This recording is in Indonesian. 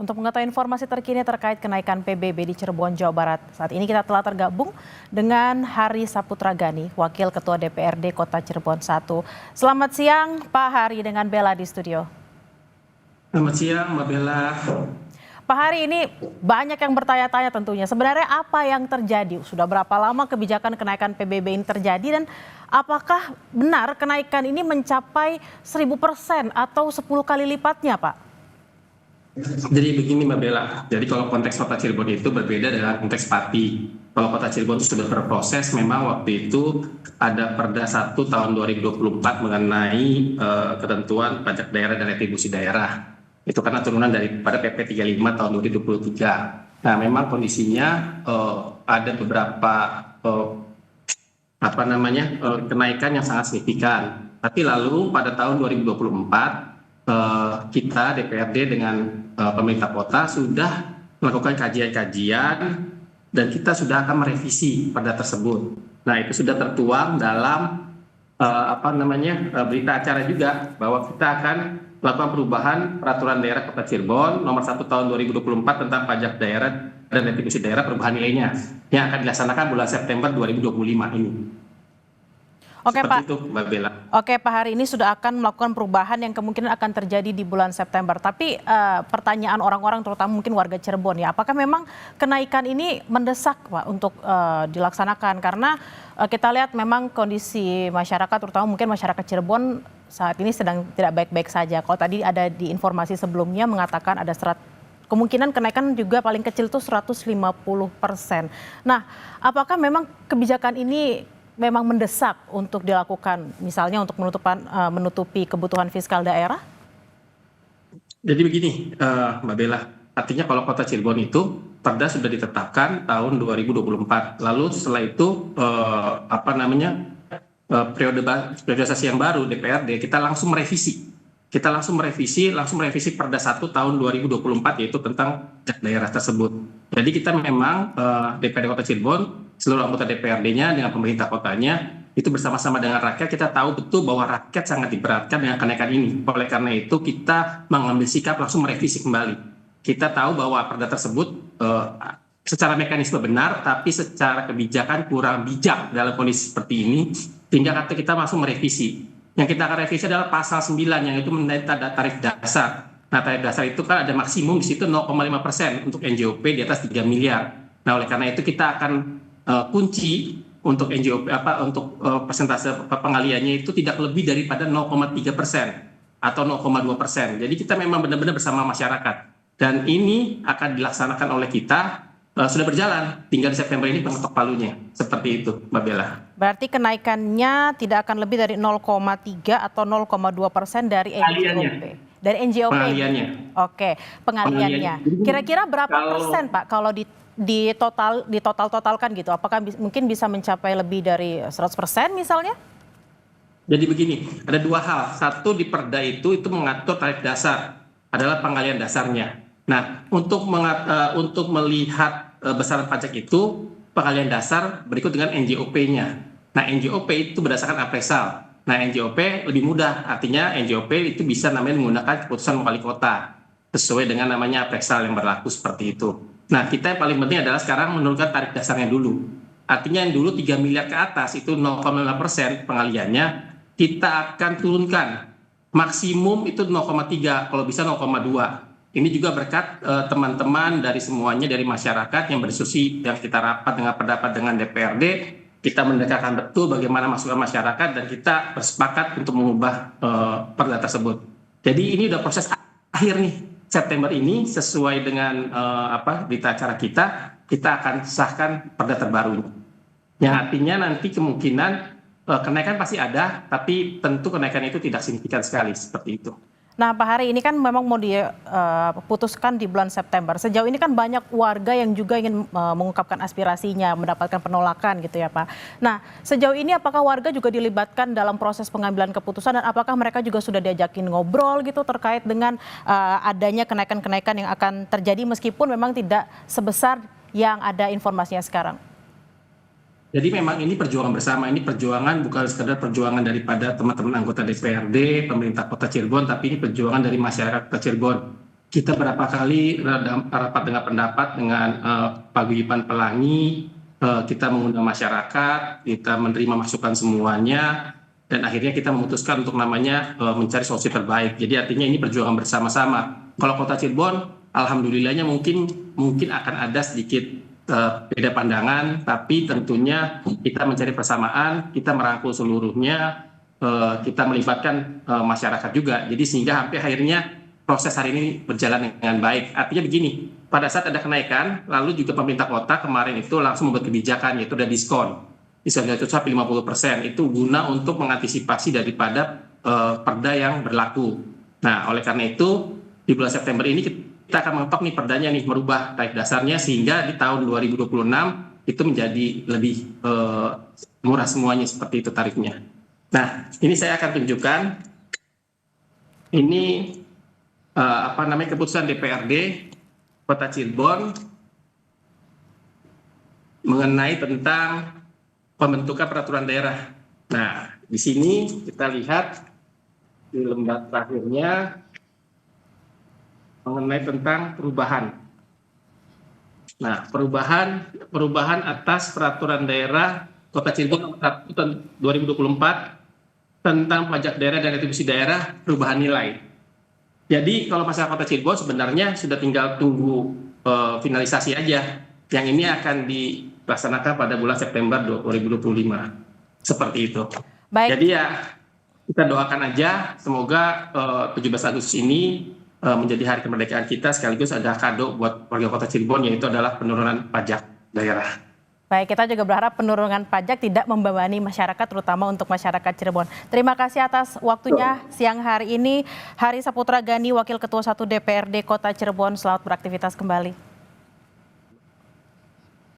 Untuk mengetahui informasi terkini terkait kenaikan PBB di Cirebon, Jawa Barat, saat ini kita telah tergabung dengan Hari Saputra Gani, Wakil Ketua DPRD Kota Cirebon 1. Selamat siang Pak Hari dengan Bella di studio. Selamat siang Mbak Bella. Pak Hari, ini banyak yang bertanya-tanya tentunya, sebenarnya apa yang terjadi? Sudah berapa lama kebijakan kenaikan PBB ini terjadi dan apakah benar kenaikan ini mencapai 1000% atau 10 kali lipatnya Pak? Jadi begini Mbak Bella, jadi kalau konteks Kota Cirebon itu berbeda dengan konteks Pati. Kalau Kota Cirebon itu sudah berproses, memang waktu itu ada Perda 1 tahun 2024 mengenai ketentuan pajak daerah dan retribusi daerah. Itu karena turunan daripada PP 35 tahun 2023. Nah, memang kondisinya ada beberapa kenaikan yang sangat signifikan. Tapi lalu pada tahun 2024 kita DPRD dengan pemerintah kota sudah melakukan kajian-kajian dan kita sudah akan merevisi perda tersebut. Nah, itu sudah tertuang dalam berita acara juga bahwa kita akan melakukan perubahan peraturan daerah Kota Cirebon nomor 1 tahun 2024 tentang pajak daerah dan retribusi daerah perubahan nilainya yang akan dilaksanakan bulan September 2025 ini. Oke Seperti Pak. itu, Mbak Bella. Oke Pak Hari, ini sudah akan melakukan perubahan yang kemungkinan akan terjadi di bulan September. Tapi pertanyaan orang-orang terutama mungkin warga Cirebon ya, apakah memang kenaikan ini mendesak Pak untuk dilaksanakan? Karena kita lihat memang kondisi masyarakat terutama mungkin masyarakat Cirebon saat ini sedang tidak baik-baik saja. Kalau tadi ada di informasi sebelumnya mengatakan ada kemungkinan kenaikan juga paling kecil itu 150%. Nah, apakah memang kebijakan ini memang mendesak untuk dilakukan, misalnya untuk menutupi kebutuhan fiskal daerah? Jadi begini, Mbak Bella, artinya kalau Kota Cirebon itu perda sudah ditetapkan tahun 2024. Lalu setelah itu periodisasi yang baru DPRD kita langsung merevisi. Langsung merevisi perda 1 tahun 2024 yaitu tentang pajak daerah tersebut. Jadi kita memang DPRD Kota Cirebon, seluruh anggota DPRD-nya dengan pemerintah kotanya itu bersama-sama dengan rakyat, kita tahu betul bahwa rakyat sangat diberatkan dengan kenaikan ini. Oleh karena itu kita mengambil sikap langsung merevisi kembali. Kita tahu bahwa perda tersebut secara mekanisme benar, tapi secara kebijakan kurang bijak dalam kondisi seperti ini, sehingga kita langsung merevisi. Yang kita akan revisi adalah pasal 9 yang itu mengenai tarif dasar. Nah, tarif dasar itu kan ada maksimum di situ 0,5% untuk NJOP di atas 3 miliar. Nah, oleh karena itu kita akan kunci untuk NJOP untuk persentase pengaliannya itu tidak lebih daripada 0,3% atau 0,2%. Jadi kita memang benar-benar bersama masyarakat. Dan ini akan dilaksanakan oleh kita sudah berjalan, tinggal di September ini pengetok palunya. Seperti itu, Mbak Bella. Berarti kenaikannya tidak akan lebih dari 0,3 atau 0,2% dari NJOP. Dari NJOP. Pengaliannya. Oke, pengaliannya. Kira-kira berapa persen Pak kalau totalkan gitu? Apakah mungkin bisa mencapai lebih dari 100% misalnya? Jadi begini, ada dua hal. Satu, di perda itu mengatur tarif dasar, adalah pengalian dasarnya. Nah, untuk melihat besaran pajak itu, pengalian dasar berikut dengan NJOP-nya. Nah, NJOP itu berdasarkan appraisal. Nah, NJOP lebih mudah, artinya NJOP itu bisa namanya menggunakan keputusan wali kota, sesuai dengan namanya appraisal yang berlaku seperti itu. Nah, kita yang paling penting adalah sekarang menurunkan tarif dasarnya dulu. Artinya yang dulu 3 miliar ke atas itu 0,5% pengaliannya, kita akan turunkan. Maksimum itu 0,3, kalau bisa 0,2. Ini juga berkat teman-teman dari semuanya, dari masyarakat yang berdiskusi, yang kita rapat dengan pendapat dengan DPRD, kita mendengarkan betul bagaimana masukan masyarakat dan kita bersepakat untuk mengubah perda tersebut. Jadi ini udah proses akhir nih, September ini sesuai dengan berita acara kita akan sahkan perda terbaru. Yang artinya nanti kemungkinan kenaikan pasti ada, tapi tentu kenaikan itu tidak signifikan sekali seperti itu. Nah Pak Hari, ini kan memang mau diputuskan di bulan September. Sejauh ini kan banyak warga yang juga ingin mengungkapkan aspirasinya, mendapatkan penolakan gitu ya Pak. Nah sejauh ini apakah warga juga dilibatkan dalam proses pengambilan keputusan dan apakah mereka juga sudah diajakin ngobrol gitu terkait dengan adanya kenaikan-kenaikan yang akan terjadi meskipun memang tidak sebesar yang ada informasinya sekarang? Jadi memang ini perjuangan bersama, ini perjuangan bukan sekedar perjuangan daripada teman-teman anggota DPRD, pemerintah Kota Cirebon, tapi ini perjuangan dari masyarakat Kota Cirebon. kita berapa kali rapat dengan pendapat dengan Paguyuban Pelangi, kita mengundang masyarakat, kita menerima masukan semuanya, dan akhirnya kita memutuskan untuk namanya mencari solusi terbaik. Jadi artinya ini perjuangan bersama-sama. Kalau Kota Cirebon, alhamdulillahnya mungkin akan ada sedikit beda pandangan, tapi tentunya kita mencari persamaan, kita merangkul seluruhnya, kita melibatkan masyarakat juga. Jadi sehingga sampai akhirnya proses hari ini berjalan dengan baik. Artinya begini, pada saat ada kenaikan, lalu juga pemerintah kota kemarin itu langsung membuat kebijakan, yaitu ada diskon. Diskon itu sampai 50%, itu guna untuk mengantisipasi daripada perda yang berlaku. Nah, oleh karena itu, di bulan September ini kita akan mengetok nih perdanya nih, merubah tarif dasarnya, sehingga di tahun 2026 itu menjadi lebih murah semuanya, seperti itu tarifnya. Nah, ini saya akan tunjukkan, ini keputusan DPRD Kota Cirebon mengenai tentang pembentukan peraturan daerah. Nah, di sini kita lihat di lembar terakhirnya mengenai tentang perubahan. Nah, perubahan atas peraturan daerah Kota Cirebon nomor 1 tahun 2024 tentang pajak daerah dan retribusi daerah perubahan nilai. Jadi kalau masalah Kota Cirebon sebenarnya sudah tinggal tunggu finalisasi aja. Yang ini akan dilaksanakan pada bulan September 2025. Seperti itu. Baik. Jadi ya kita doakan aja semoga 17 Agustus ini menjadi hari kemerdekaan kita, sekaligus ada kado buat warga Kota Cirebon, yaitu adalah penurunan pajak daerah. Baik, kita juga berharap penurunan pajak tidak membebani masyarakat, terutama untuk masyarakat Cirebon. Terima kasih atas waktunya siang hari ini. Hari Saputra Gani, Wakil Ketua 1 DPRD Kota Cirebon, selamat beraktivitas kembali.